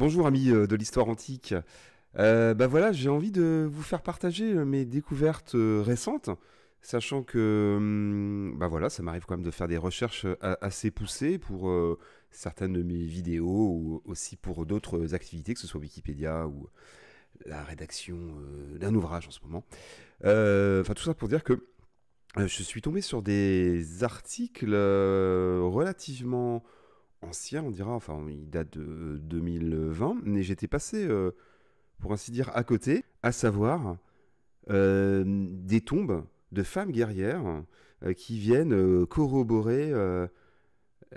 Bonjour amis de l'histoire antique. Bah voilà, j'ai envie de vous faire partager mes découvertes récentes, sachant que bah voilà, ça m'arrive quand même de faire des recherches assez poussées pour certaines de mes vidéos ou aussi pour d'autres activités, que ce soit Wikipédia ou la rédaction d'un ouvrage en ce moment. Enfin tout ça pour dire que je suis tombé sur des articles relativement anciens, on dira, enfin ils datent de 2020, mais j'étais passé pour ainsi dire, à côté, à savoir des tombes de femmes guerrières qui viennent corroborer,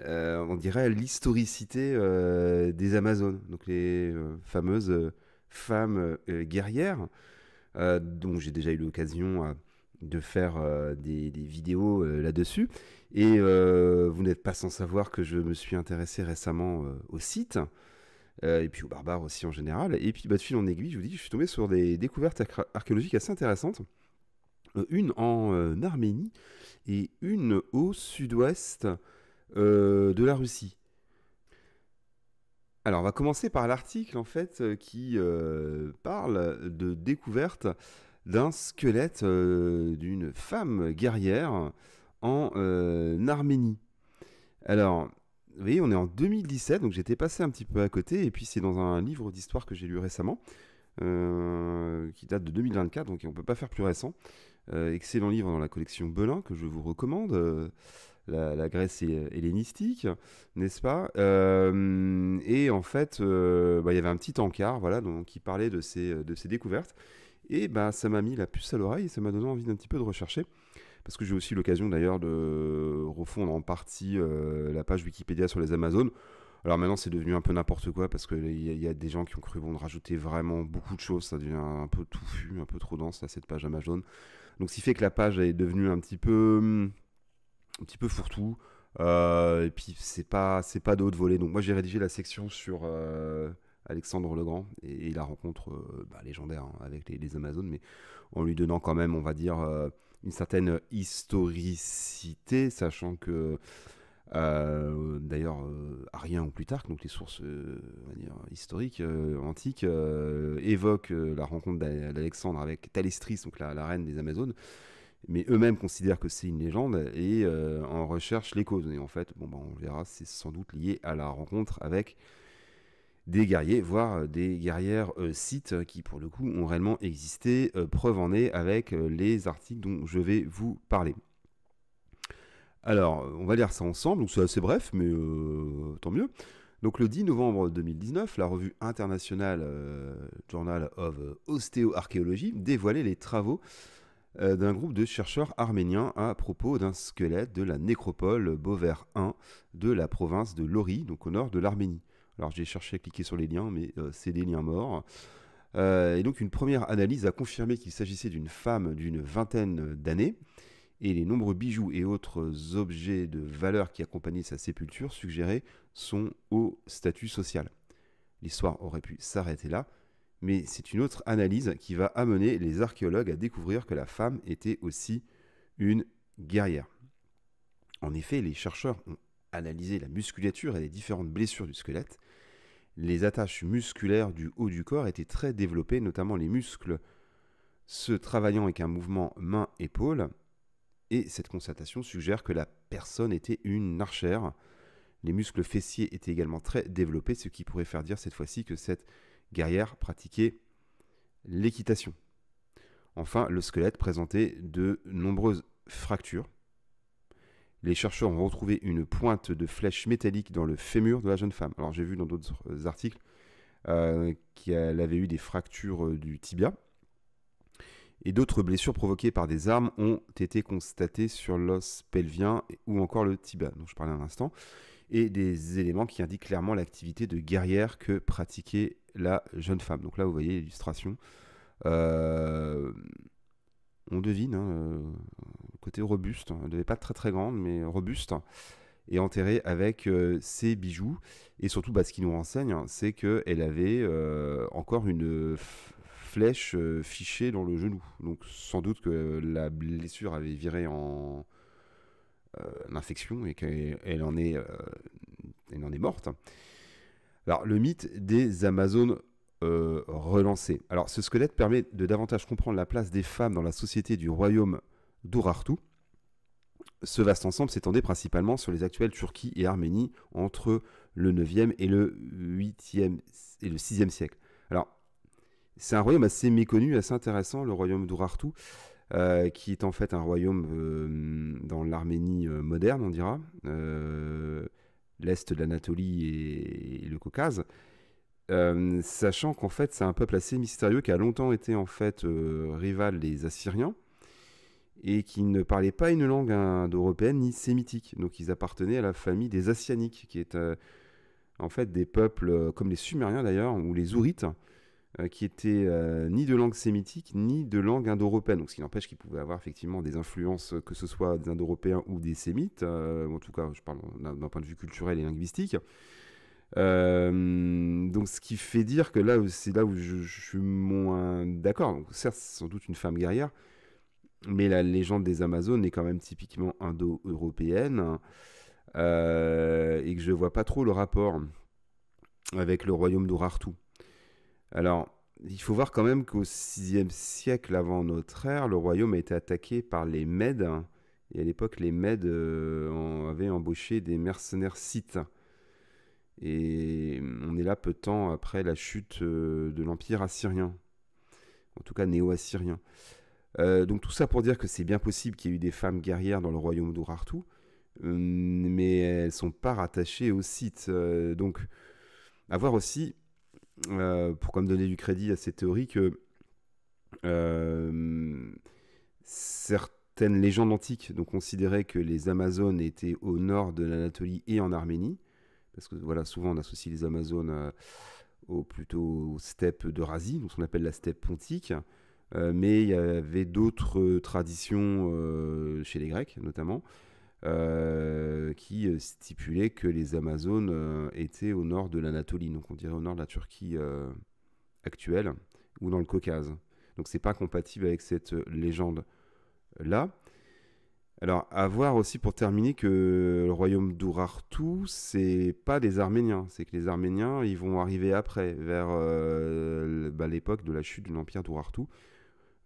on dirait, l'historicité des Amazones, donc les fameuses femmes guerrières, dont j'ai déjà eu l'occasion de faire des vidéos là-dessus. Et vous n'êtes pas sans savoir que je me suis intéressé récemment au site et puis aux barbares aussi en général. Et puis bah, de fil en aiguille, je vous dis, je suis tombé sur des découvertes archéologiques assez intéressantes. Une en Arménie et une au sud-ouest de la Russie. Alors on va commencer par l'article en fait qui parle de découverte d'un squelette d'une femme guerrière en Arménie. Alors, vous voyez, on est en 2017, donc j'étais passé un petit peu à côté, et puis c'est dans un livre d'histoire que j'ai lu récemment, qui date de 2024, donc on ne peut pas faire plus récent. Excellent livre dans la collection Belin, que je vous recommande, la Grèce hellénistique, n'est-ce pas? Et en fait, bah, il y avait un petit encart, voilà, donc, qui parlait de ces découvertes, et bah, ça m'a mis la puce à l'oreille, et ça m'a donné envie d'un petit peu de rechercher parce que j'ai aussi l'occasion d'ailleurs de refondre en partie la page Wikipédia sur les Amazones. Alors maintenant c'est devenu un peu n'importe quoi parce qu'il y a des gens qui ont cru bon de rajouter vraiment beaucoup de choses, ça devient un peu touffu, un peu trop dense là, cette page Amazon. Donc ce qui fait que la page est devenue un petit peu fourre-tout. Et puis c'est pas de haute volée. Donc moi j'ai rédigé la section sur Alexandre le Grand et la rencontre bah, légendaire hein, avec les Amazones, mais en lui donnant quand même, on va dire, une certaine historicité, sachant que d'ailleurs Arien ou Plutarque, donc les sources on va dire, historiques antiques, évoquent la rencontre d'Alexandre avec Thalestris, donc la reine des Amazones, mais eux-mêmes considèrent que c'est une légende et en recherchent les causes. Et en fait, bon, bah, on verra, c'est sans doute lié à la rencontre avec des guerriers, voire des guerrières sites qui, pour le coup, ont réellement existé. Preuve en est avec les articles dont je vais vous parler. Alors, on va lire ça ensemble, donc c'est assez bref, mais tant mieux. Donc le 10 novembre 2019, la revue internationale Journal of Osteoarchéologie dévoilait les travaux d'un groupe de chercheurs arméniens à propos d'un squelette de la nécropole Beauvert 1 de la province de Lori, donc au nord de l'Arménie. Alors j'ai cherché à cliquer sur les liens, mais c'est des liens morts. Et donc une première analyse a confirmé qu'il s'agissait d'une femme d'une vingtaine d'années, et les nombreux bijoux et autres objets de valeur qui accompagnaient sa sépulture suggéraient son haut statut social. L'histoire aurait pu s'arrêter là, mais c'est une autre analyse qui va amener les archéologues à découvrir que la femme était aussi une guerrière. En effet, les chercheurs ont analysé la musculature et les différentes blessures du squelette. Les attaches musculaires du haut du corps étaient très développées, notamment les muscles se travaillant avec un mouvement main-épaule, et cette constatation suggère que la personne était une archère. Les muscles fessiers étaient également très développés, ce qui pourrait faire dire cette fois-ci que cette guerrière pratiquait l'équitation. Enfin, le squelette présentait de nombreuses fractures. Les chercheurs ont retrouvé une pointe de flèche métallique dans le fémur de la jeune femme. Alors j'ai vu dans d'autres articles qu'elle avait eu des fractures du tibia. Et d'autres blessures provoquées par des armes ont été constatées sur l'os pelvien ou encore le tibia, dont je parlais un instant, et des éléments qui indiquent clairement l'activité de guerrière que pratiquait la jeune femme. Donc là, vous voyez l'illustration. Euh, on devine, hein, côté robuste, elle ne devait pas être très très grande, mais robuste, et enterrée avec ses bijoux. Et surtout, bah, ce qui nous renseigne, hein, c'est qu'elle avait encore une flèche fichée dans le genou. Donc sans doute que la blessure avait viré en infection et qu'elle en est, elle en est morte. Alors, le mythe des Amazones relancé. Alors, ce squelette permet de davantage comprendre la place des femmes dans la société du royaume d'Urartu. Ce vaste ensemble s'étendait principalement sur les actuelles Turquie et Arménie entre le 9e et le 8e et le 6e siècle. Alors, c'est un royaume assez méconnu, assez intéressant, le royaume d'Urartu, qui est en fait un royaume dans l'Arménie moderne, on dira, l'est de l'Anatolie et le Caucase. Sachant qu'en fait c'est un peuple assez mystérieux qui a longtemps été en fait rival des Assyriens et qui ne parlait pas une langue indo-européenne ni sémitique. Donc ils appartenaient à la famille des Assyaniques, qui est en fait des peuples comme les Sumériens d'ailleurs, ou les Ourites, qui étaient ni de langue sémitique ni de langue indo-européenne. Donc ce qui n'empêche qu'ils pouvaient avoir effectivement des influences, que ce soit des indo-européens ou des sémites, en tout cas je parle d'un point de vue culturel et linguistique. Donc ce qui fait dire que là, c'est là où je suis moins d'accord. Donc certes, c'est sans doute une femme guerrière, mais la légende des Amazones est quand même typiquement indo-européenne, et que je vois pas trop le rapport avec le royaume d'Urartu. Alors, il faut voir quand même qu'au 6e siècle avant notre ère, le royaume a été attaqué par les Mèdes, et à l'époque, les Mèdes avaient embauché des mercenaires scythes. Et on est là peu de temps après la chute de l'Empire assyrien, en tout cas néo-assyrien. Donc tout ça pour dire que c'est bien possible qu'il y ait eu des femmes guerrières dans le royaume d'Urartu, mais elles ne sont pas rattachées aux Scythes. Donc à voir aussi, pour comme donner du crédit à ces théories, que certaines légendes antiques donc, considéraient que les Amazones étaient au nord de l'Anatolie et en Arménie, parce que voilà, souvent on associe les Amazones plutôt aux steppes d'Eurasie, donc ce qu'on appelle la steppe pontique. Mais il y avait d'autres traditions chez les Grecs notamment, qui stipulaient que les Amazones étaient au nord de l'Anatolie, donc on dirait au nord de la Turquie actuelle, ou dans le Caucase. Donc c'est pas compatible avec cette légende-là. Alors, à voir aussi pour terminer que le royaume d'Urartu, c'est pas des Arméniens. C'est que les Arméniens, ils vont arriver après, vers l'époque de la chute de l'empire d'Urartu,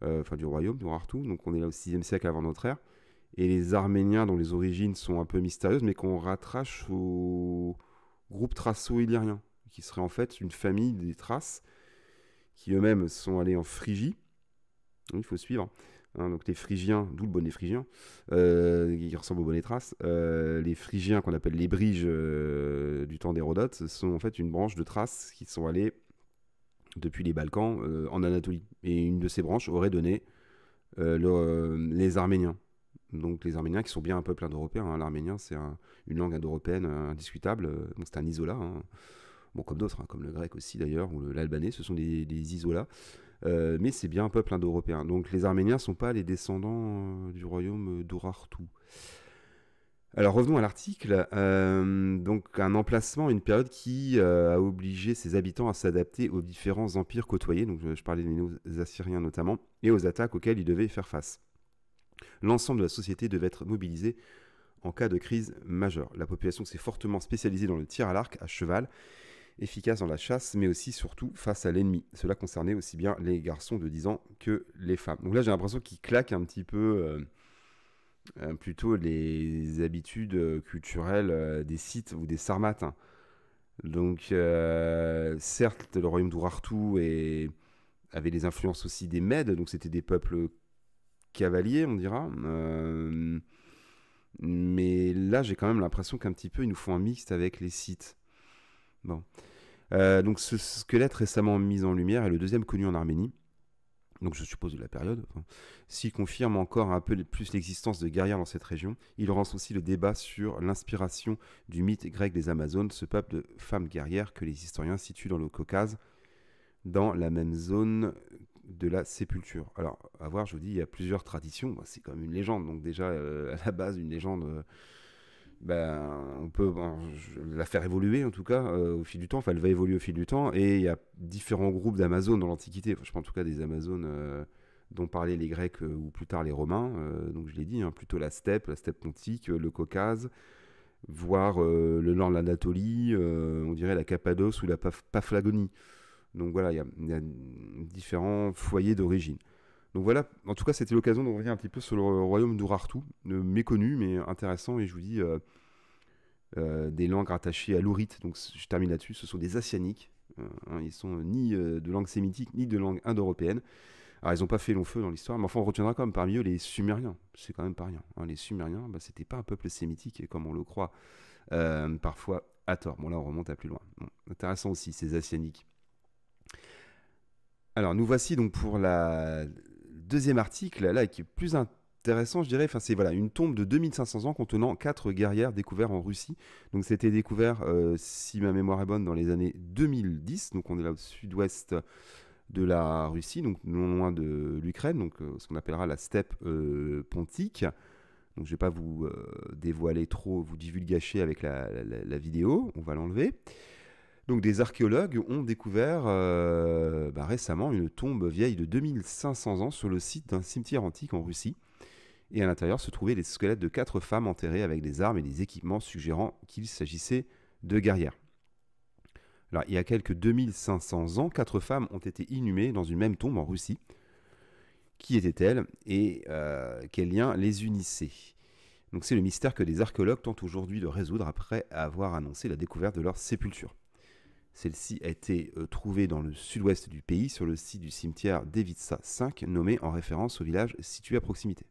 du royaume d'Urartu. Donc, on est là au 6e siècle avant notre ère. Et les Arméniens, dont les origines sont un peu mystérieuses, mais qu'on rattache au groupe thraco-illyrien, qui serait en fait une famille des Thraces, qui eux-mêmes sont allés en Phrygie. Il faut suivre. Donc les Phrygiens, d'où le bonnet phrygien, qui ressemble au bonnet thrace. Les Phrygiens, qu'on appelle les Briges du temps d'Hérodote, sont en fait une branche de Thrace qui sont allés depuis les Balkans en Anatolie. Et une de ces branches aurait donné les Arméniens. Donc les Arméniens qui sont bien un peuple indo-européen. L'arménien, c'est une langue indo-européenne indiscutable. Donc c'est un isolat. Bon, comme d'autres, comme le grec aussi d'ailleurs, ou l'albanais, ce sont des isolats. Mais c'est bien un peuple indo-européen. Donc les Arméniens ne sont pas les descendants du royaume d'Urartu. Alors revenons à l'article. Donc un emplacement, une période qui a obligé ses habitants à s'adapter aux différents empires côtoyés, donc je parlais des Assyriens notamment, et aux attaques auxquelles ils devaient faire face. L'ensemble de la société devait être mobilisé en cas de crise majeure. La population s'est fortement spécialisée dans le tir à l'arc, à cheval, efficace dans la chasse, mais aussi surtout face à l'ennemi. Cela concernait aussi bien les garçons de 10 ans que les femmes. Donc là, j'ai l'impression qu'il claque un petit peu plutôt les habitudes culturelles des Scythes ou des Sarmates. Donc, certes, le royaume d'Urartu avait les influences aussi des Mèdes, donc c'était des peuples cavaliers, on dira. Mais là, j'ai quand même l'impression qu'un petit peu, ils nous font un mixte avec les Scythes. Bon. Donc ce squelette récemment mis en lumière est le deuxième connu en Arménie, donc je suppose de la période. S'il confirme encore un peu plus l'existence de guerrières dans cette région, il relance aussi le débat sur l'inspiration du mythe grec des Amazones, ce peuple de femmes guerrières que les historiens situent dans le Caucase, dans la même zone de la sépulture. Alors, à voir, je vous dis, il y a plusieurs traditions, c'est quand même une légende, donc déjà à la base une légende... on peut la faire évoluer en tout cas au fil du temps, elle va évoluer au fil du temps, et il y a différents groupes d'Amazones dans l'Antiquité, je pense en tout cas des Amazones dont parlaient les Grecs ou plus tard les Romains, donc je l'ai dit, plutôt la steppe pontique, le Caucase, voire le nord de l'Anatolie, on dirait la Cappadoce ou la Paphlagonie. Donc voilà, il y a différents foyers d'origine. Donc voilà, en tout cas, c'était l'occasion de revenir un petit peu sur le royaume d'Urartu, méconnu mais intéressant, et je vous dis des langues rattachées à l'ourite. Donc je termine là-dessus, ce sont des Asianiques. Hein, ils sont ni de langue sémitique ni de langue indo-européenne. Alors ils n'ont pas fait long feu dans l'histoire, mais enfin on retiendra quand même parmi eux les Sumériens. C'est quand même pas rien. Hein. Les Sumériens, bah, c'était pas un peuple sémitique comme on le croit parfois à tort. Bon là on remonte à plus loin. Bon, intéressant aussi ces Asianiques. Alors nous voici donc pour la deuxième article là qui est plus intéressant je dirais. Enfin c'est voilà une tombe de 2500 ans contenant 4 guerrières découvertes en Russie. Donc c'était découvert si ma mémoire est bonne dans les années 2010. Donc on est là au sud-ouest de la Russie, donc non loin de l'Ukraine, donc ce qu'on appellera la steppe pontique. Donc je ne vais pas vous dévoiler trop, vous divulgacher avec la vidéo, on va l'enlever. Donc des archéologues ont découvert récemment une tombe vieille de 2500 ans sur le site d'un cimetière antique en Russie. Et à l'intérieur se trouvaient les squelettes de 4 femmes enterrées avec des armes et des équipements suggérant qu'il s'agissait de guerrières. Alors, il y a quelques 2500 ans, 4 femmes ont été inhumées dans une même tombe en Russie. Qui étaient-elles et quels liens les unissaient? Donc c'est le mystère que des archéologues tentent aujourd'hui de résoudre après avoir annoncé la découverte de leur sépulture. Celle-ci a été trouvée dans le sud-ouest du pays, sur le site du cimetière Devitsa 5, nommé en référence au village situé à proximité.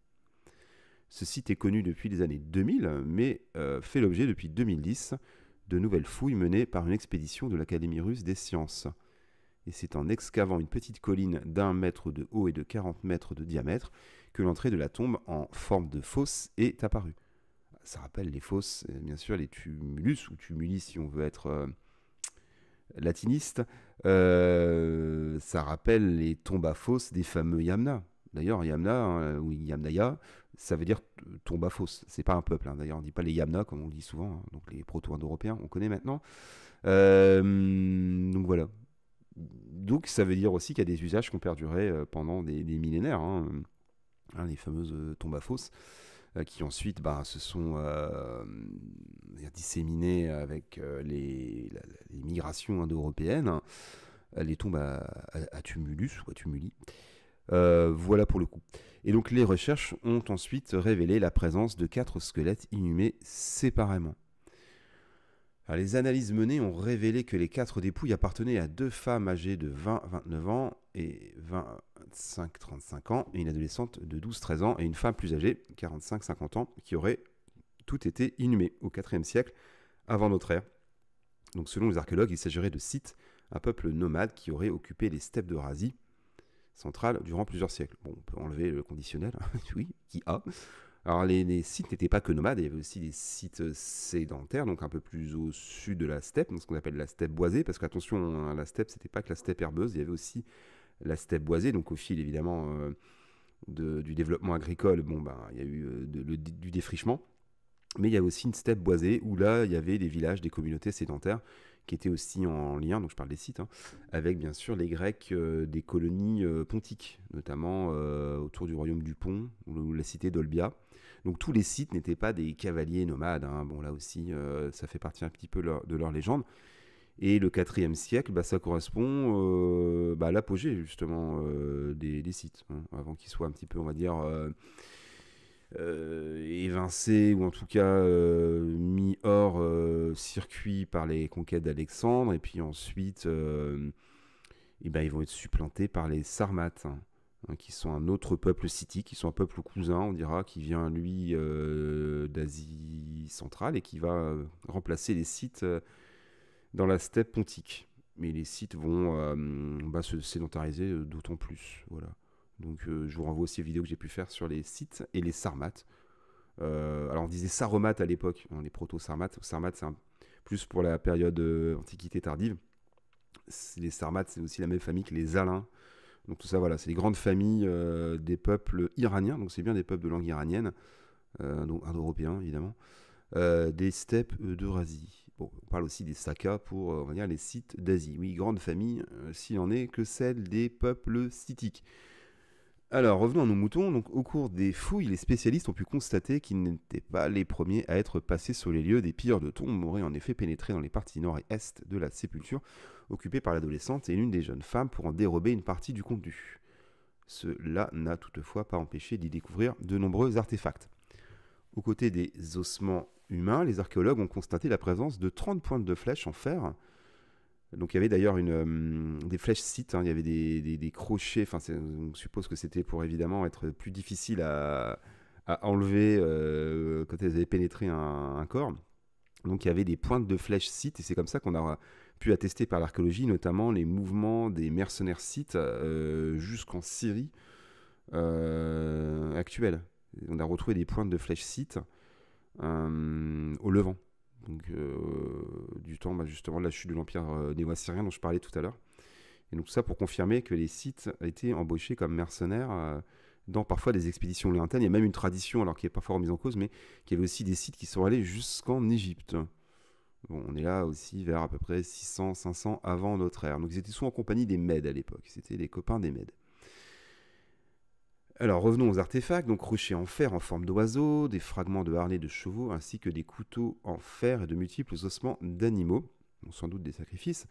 Ce site est connu depuis les années 2000, mais fait l'objet depuis 2010 de nouvelles fouilles menées par une expédition de l'Académie russe des sciences. Et c'est en excavant une petite colline d'1 mètre de haut et de 40 mètres de diamètre que l'entrée de la tombe en forme de fosse est apparue. Ça rappelle les fosses, bien sûr, les tumulus, ou tumuli si on veut être latiniste. Ça rappelle les tombes à fosse des fameux Yamna. D'ailleurs, Yamna, hein, ou Yamnaya, ça veut dire tombe à fosse. C'est pas un peuple, hein. D'ailleurs, on ne dit pas les Yamna comme on le dit souvent, hein. Donc les proto-indo-européens, on connaît maintenant. Donc voilà. Donc ça veut dire aussi qu'il y a des usages qui ont perduré pendant des millénaires, hein. Hein, les fameuses tombes à fosse, qui ensuite se sont disséminées avec les migrations indo-européennes, hein, les tombes à tumulus ou à tumuli. Voilà pour le coup. Et donc les recherches ont ensuite révélé la présence de 4 squelettes inhumés séparément. Alors, les analyses menées ont révélé que les 4 dépouilles appartenaient à 2 femmes âgées de 20-29 ans et 25-35 ans, et une adolescente de 12-13 ans, et une femme plus âgée, 45-50 ans, qui auraient toutes été inhumées au IVe siècle avant notre ère. Donc selon les archéologues, il s'agirait de Scythes, un peuple nomade qui aurait occupé les steppes d'Eurasie centrale durant plusieurs siècles. Bon, on peut enlever le conditionnel, oui, qui a. Alors les sites n'étaient pas que nomades, il y avait aussi des sites sédentaires, donc un peu plus au sud de la steppe, donc ce qu'on appelle la steppe boisée, parce qu'attention, la steppe, c'était pas que la steppe herbeuse, il y avait aussi la steppe boisée, donc au fil évidemment du développement agricole, il y a eu du défrichement, mais il y a aussi une steppe boisée, où là, il y avait des villages, des communautés sédentaires, qui étaient aussi en lien, donc je parle des sites, hein, avec bien sûr les Grecs des colonies pontiques, notamment autour du royaume du Pont, ou la cité d'Olbia. Donc tous les sites n'étaient pas des cavaliers nomades, hein. Bon là aussi ça fait partie un petit peu de leur légende. Et le IVe siècle, ça correspond à l'apogée justement des sites, hein, avant qu'ils soient un petit peu, on va dire, évincés, ou en tout cas mis hors circuit par les conquêtes d'Alexandre, et puis ensuite ils vont être supplantés par les Sarmates, hein, qui sont un autre peuple scythique, qui sont un peuple cousin, on dira, qui vient, lui, d'Asie centrale, et qui va remplacer les Scythes dans la steppe pontique. Mais les Scythes vont se sédentariser d'autant plus. Voilà. Donc je vous renvoie aussi aux vidéos que j'ai pu faire sur les Scythes et les Sarmates. Alors on disait Saromates à l'époque, hein, les proto-Sarmates. Sarmates, c'est plus pour la période antiquité tardive. Les Sarmates, c'est aussi la même famille que les Alains. Donc tout ça, voilà, c'est les grandes familles des peuples iraniens, donc c'est bien des peuples de langue iranienne, donc indo-européens évidemment, des steppes d'Eurasie. Bon, on parle aussi des Sakas pour, on va dire, les Scythes d'Asie. Oui, grande famille, s'il en est, que celle des peuples scythiques. Alors, revenons à nos moutons. Donc, au cours des fouilles, les spécialistes ont pu constater qu'ils n'étaient pas les premiers à être passés sur les lieux. Des pilleurs de tombes auraient en effet pénétré dans les parties nord et est de la sépulture, occupée par l'adolescente et l'une des jeunes femmes, pour en dérober une partie du contenu. Cela n'a toutefois pas empêché d'y découvrir de nombreux artefacts. Aux côtés des ossements humains, les archéologues ont constaté la présence de 30 pointes de flèches en fer. Donc il y avait d'ailleurs des flèches sites, hein, il y avait des crochets, enfin, on suppose que c'était pour évidemment être plus difficile à enlever quand elles avaient pénétré un corps. Donc il y avait des pointes de flèches sites, et c'est comme ça qu'on a pu attester par l'archéologie, notamment les mouvements des mercenaires sites jusqu'en Syrie actuelle. On a retrouvé des pointes de flèches sites au Levant. Donc, du temps justement de la chute de l'Empire néo-assyrien dont je parlais tout à l'heure. Et donc tout ça pour confirmer que les Scythes étaient embauchés comme mercenaires dans parfois des expéditions lointaines. Il y a même une tradition, alors qui n'est pas fort remise en cause, mais qu'il y avait aussi des Scythes qui sont allés jusqu'en Égypte. Bon, on est là aussi vers à peu près 600-500 avant notre ère. Donc ils étaient souvent en compagnie des Mèdes à l'époque. C'était les copains des Mèdes. Alors revenons aux artefacts, donc rochers en fer en forme d'oiseau, des fragments de harnais de chevaux, ainsi que des couteaux en fer et de multiples ossements d'animaux, sans doute des sacrifices.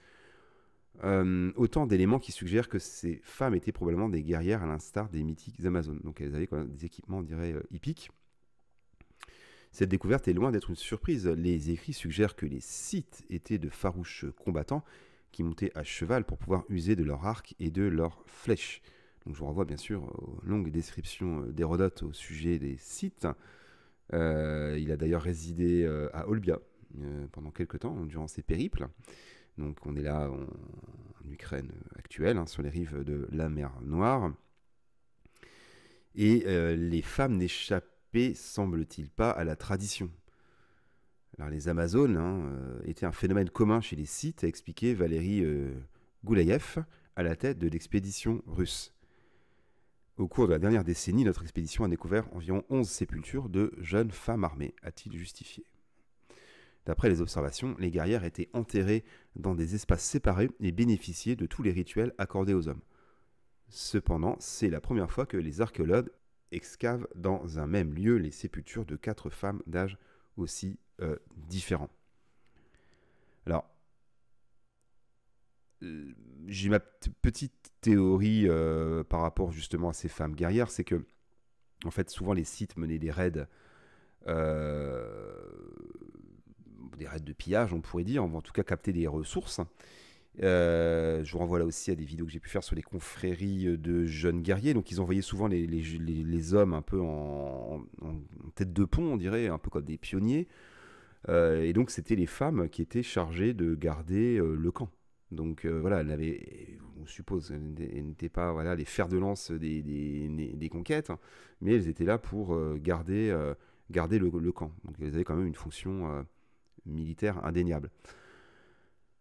Autant d'éléments qui suggèrent que ces femmes étaient probablement des guerrières à l'instar des mythiques Amazones. Donc elles avaient quand même des équipements, on dirait, hippiques. Cette découverte est loin d'être une surprise. Les écrits suggèrent que les Scythes étaient de farouches combattants qui montaient à cheval pour pouvoir user de leur arc et de leurs flèches. Donc je vous renvoie bien sûr aux longues descriptions d'Hérodote au sujet des Scythes. Il a d'ailleurs résidé à Olbia pendant quelques temps, durant ses périples. Donc on est là en Ukraine actuelle, sur les rives de la mer Noire. Et les femmes n'échappaient, semble-t-il, pas à la tradition. Alors les Amazones étaient un phénomène commun chez les Scythes, a expliqué Valérie Goulaïev, à la tête de l'expédition russe. Au cours de la dernière décennie, notre expédition a découvert environ 11 sépultures de jeunes femmes armées, a-t-il justifié. D'après les observations, les guerrières étaient enterrées dans des espaces séparés et bénéficiaient de tous les rituels accordés aux hommes. Cependant, c'est la première fois que les archéologues excavent dans un même lieu les sépultures de 4 femmes d'âge aussi différents. Alors, j'ai ma petite théorie par rapport justement à ces femmes guerrières, c'est que en fait souvent les Scythes menaient des raids de pillage, on pourrait dire, en tout cas capter des ressources. Je vous renvoie là aussi à des vidéos que j'ai pu faire sur les confréries de jeunes guerriers. Donc ils envoyaient souvent les hommes un peu en tête de pont, on dirait, un peu comme des pionniers. Et donc c'était les femmes qui étaient chargées de garder le camp. Donc voilà, on suppose, elles n'étaient pas les fers de lance des conquêtes, mais elles étaient là pour garder le camp. Donc elles avaient quand même une fonction militaire indéniable.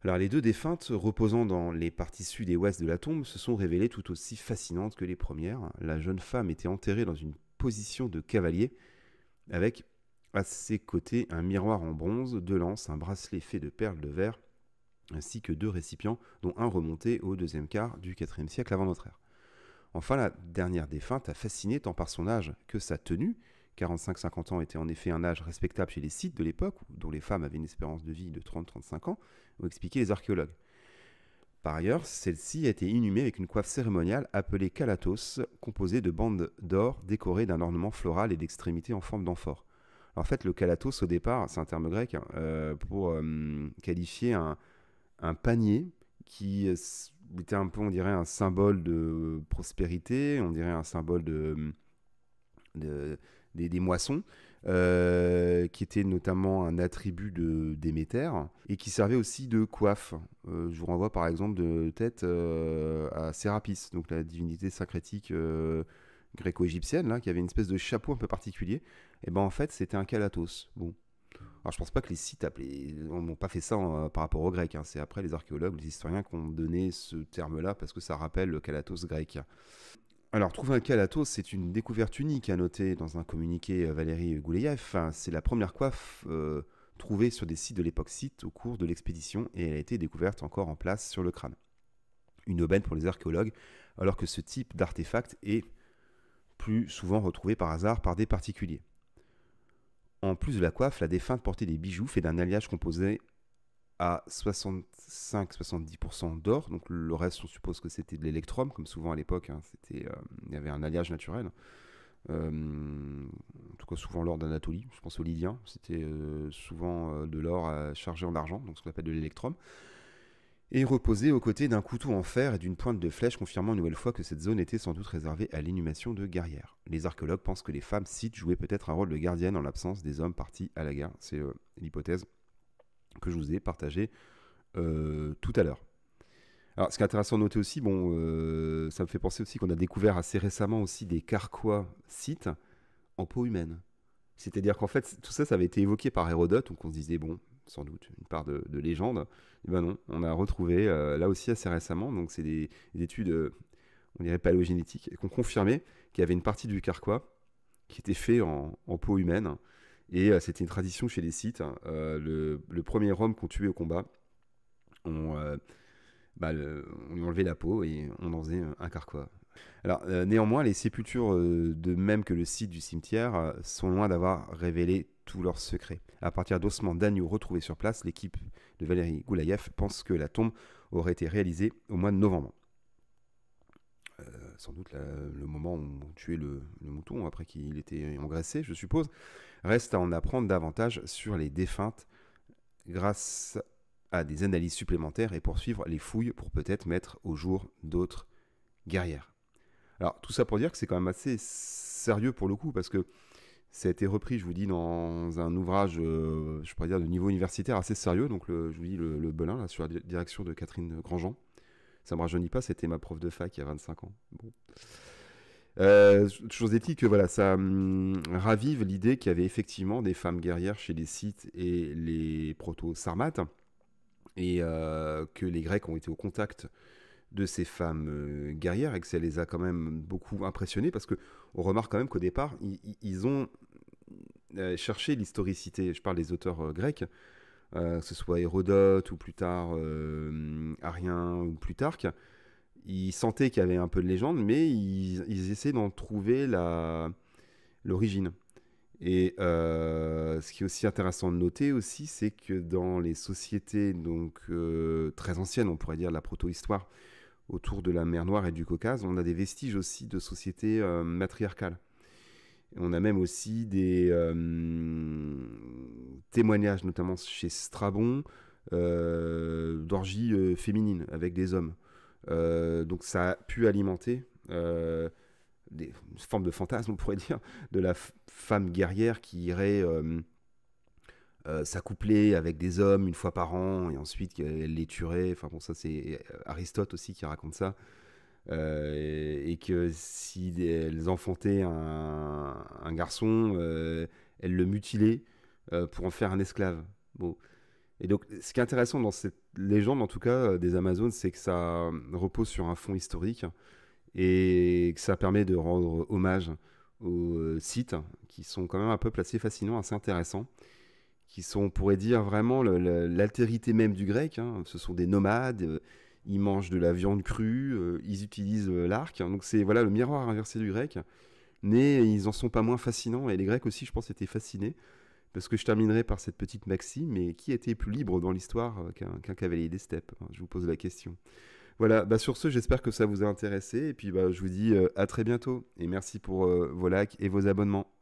Alors les deux défuntes reposant dans les parties sud et ouest de la tombe se sont révélées tout aussi fascinantes que les premières. La jeune femme était enterrée dans une position de cavalier, avec à ses côtés un miroir en bronze, 2 lances, un bracelet fait de perles de verre, ainsi que 2 récipients, dont un remonté au deuxième quart du IVe siècle avant notre ère. Enfin, la dernière défunte a fasciné tant par son âge que sa tenue. 45-50 ans était en effet un âge respectable chez les Scythes de l'époque, dont les femmes avaient une espérance de vie de 30-35 ans, ont expliqué les archéologues. Par ailleurs, celle-ci a été inhumée avec une coiffe cérémoniale appelée calatos, composée de bandes d'or décorées d'un ornement floral et d'extrémités en forme d'amphore. En fait, le calatos, au départ, c'est un terme grec pour qualifier un panier qui était un peu, on dirait, un symbole de prospérité, on dirait un symbole des moissons, qui était notamment un attribut de Déméter, et qui servait aussi de coiffe. Je vous renvoie par exemple de tête à Sérapis, donc la divinité syncrétique gréco-égyptienne, là, qui avait une espèce de chapeau un peu particulier. Et ben en fait, c'était un calatos. Bon. Alors je pense pas que les Scythes n'ont pas fait ça par rapport aux Grecs. C'est après les archéologues, les historiens qui ont donné ce terme-là parce que ça rappelle le calatos grec. Alors, trouver un calatos, c'est une découverte unique à noter dans un communiqué Valérie Gouleyev. C'est la première coiffe trouvée sur des sites de l'époque Scythe au cours de l'expédition et elle a été découverte encore en place sur le crâne. Une aubaine pour les archéologues, alors que ce type d'artefact est plus souvent retrouvés par hasard par des particuliers. En plus de la coiffe, la défunte portait des bijoux faits d'un alliage composé à 65-70% d'or. Donc le reste, on suppose que c'était de l'électrum, comme souvent à l'époque. Hein, il y avait un alliage naturel. En tout cas, souvent l'or d'Anatolie. Je pense aux Lydiens. C'était souvent de l'or chargé en argent, donc ce qu'on appelle de l'électrum. Et reposé aux côtés d'un couteau en fer et d'une pointe de flèche, confirmant une nouvelle fois que cette zone était sans doute réservée à l'inhumation de guerrières. Les archéologues pensent que les femmes scythes jouaient peut-être un rôle de gardienne en l'absence des hommes partis à la guerre. C'est l'hypothèse que je vous ai partagée tout à l'heure. Alors, ce qui est intéressant de noter aussi, ça me fait penser aussi qu'on a découvert assez récemment aussi des carquois scythes en peau humaine. C'est-à-dire qu'en fait, tout ça, ça avait été évoqué par Hérodote, donc on se disait, bon, sans doute une part de légende. Et ben non, on a retrouvé là aussi assez récemment, donc c'est des études, on dirait paléogénétiques, qui ont confirmé qu'il y avait une partie du carquois qui était fait en peau humaine, et c'était une tradition chez les Scythes. Le premier homme qu'on tuait au combat, on lui enlevait la peau et on en faisait un carquois. Alors, néanmoins, les sépultures, de même que le site du cimetière, sont loin d'avoir révélé tous leurs secrets. À partir d'ossements d'agneaux retrouvés sur place, l'équipe de Valérie Goulaïev pense que la tombe aurait été réalisée au mois de novembre. Sans doute le moment où on tuait le mouton, après qu'il était engraissé, je suppose. Reste à en apprendre davantage sur les défuntes grâce à des analyses supplémentaires et poursuivre les fouilles pour peut-être mettre au jour d'autres guerrières. Alors, tout ça pour dire que c'est quand même assez sérieux pour le coup, parce que ça a été repris, je vous dis, dans un ouvrage, je pourrais dire, de niveau universitaire assez sérieux. Donc, je vous dis, le Belin, là, sur la direction de Catherine Grandjean. Ça ne me rajeunit pas, c'était ma prof de fac il y a 25 ans. Bon. Chose est-il que voilà, ça ravive l'idée qu'il y avait effectivement des femmes guerrières chez les Scythes et les proto-Sarmates, et que les Grecs ont été au contact de ces femmes guerrières et que ça les a quand même beaucoup impressionnés, parce qu'on remarque quand même qu'au départ, ils ont cherché l'historicité. Je parle des auteurs grecs, que ce soit Hérodote ou plus tard Arien ou Plutarque. Ils sentaient qu'il y avait un peu de légende, mais ils essaient d'en trouver l'origine. Et ce qui est aussi intéressant de noter aussi, c'est que dans les sociétés donc, très anciennes, on pourrait dire la proto-histoire, autour de la mer Noire et du Caucase, on a des vestiges aussi de sociétés matriarcales. On a même aussi des témoignages, notamment chez Strabon, d'orgies féminines avec des hommes. Donc ça a pu alimenter des formes de fantasme, on pourrait dire, de la femme guerrière qui irait s'accoupler avec des hommes une fois par an et ensuite elle les tuerait. Enfin bon, ça c'est Aristote aussi qui raconte ça. Et que si elles enfantaient un garçon, elles le mutilaient pour en faire un esclave. Bon. Et donc, ce qui est intéressant dans cette légende, en tout cas, des Amazones, c'est que ça repose sur un fond historique et que ça permet de rendre hommage aux sites qui sont quand même un peuple assez fascinant, assez intéressant, qui sont, on pourrait dire, vraiment l'altérité même du grec. Hein. Ce sont des nomades, ils mangent de la viande crue, ils utilisent l'arc. Donc c'est voilà, le miroir inversé du grec. Mais ils en sont pas moins fascinants. Et les Grecs aussi, je pense, étaient fascinés. Parce que je terminerai par cette petite maxime, mais qui était plus libre dans l'histoire qu'un cavalier des steppes? Je vous pose la question. Voilà, sur ce, j'espère que ça vous a intéressé. Et puis je vous dis à très bientôt. Et merci pour vos likes et vos abonnements.